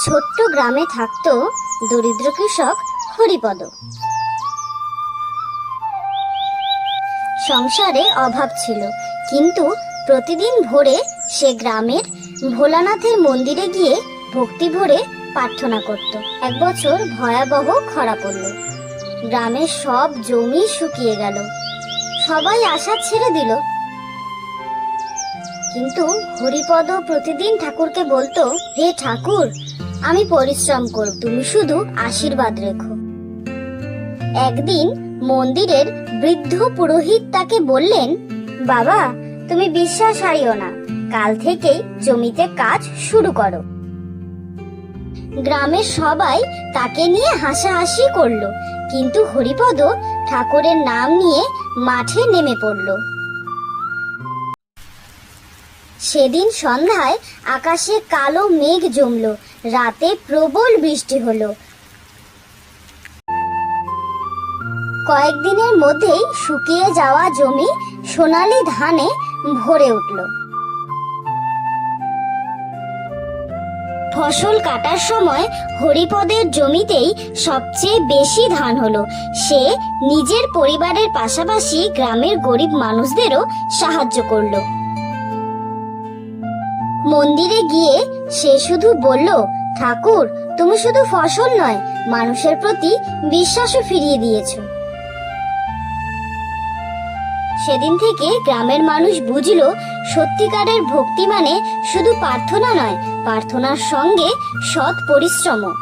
ছোট্ট গ্রামে থাকতো দরিদ্র কৃষক হরিপদ। সংসারে অভাব ছিল, কিন্তু প্রতিদিন ভোরে সে গ্রামের ভোলানাথের মন্দিরে গিয়ে ভক্তি ভরে প্রার্থনা করত। এক বছর ভয়াবহ খরা পড়ল। গ্রামের সব জমি শুকিয়ে গেল। সবাই আশা ছেড়ে দিল। কিন্তু হরিপদ প্রতিদিন ঠাকুরকে বলতো, হে ঠাকুর, আমি পরিশ্রম করব, তুমি শুধু আশীর্বাদ রেখো। একদিন মন্দিরের বৃদ্ধ পুরোহিত তাকে বললেন, বাবা, তুমি বিশ্বাস হারিও না, কাল থেকেই জমিতে কাজ শুরু করো। গ্রামের সবাই তাকে নিয়ে হাসাহাসি করলো, কিন্তু হরিপদ ঠাকুরের নাম নিয়ে মাঠে নেমে পড়ল। সেদিন সন্ধ্যায় আকাশে কালো মেঘ জমল, রাতে প্রবল বৃষ্টি হলো। কয়েকদিনের মধ্যেই শুকিয়ে যাওয়া জমি সোনালী ধানে ভরে উঠল। ফসল কাটার সময় হরিপদের জমিতেই সবচেয়ে বেশি ধান হলো। সে নিজের পরিবারের পাশাপাশি গ্রামের গরিব মানুষদেরও সাহায্য করলো। মন্দিরে গিয়ে সে শুধু বলল, ঠাকুর, তুমি শুধু ফসল নয়, মানুষের প্রতি বিশ্বাসও ফিরিয়ে দিয়েছো। সেদিন থেকে গ্রামের মানুষ বুঝলো, সত্যিকারের ভক্তি মানে শুধু প্রার্থনা নয়, প্রার্থনার সঙ্গে সৎ পরিশ্রমও।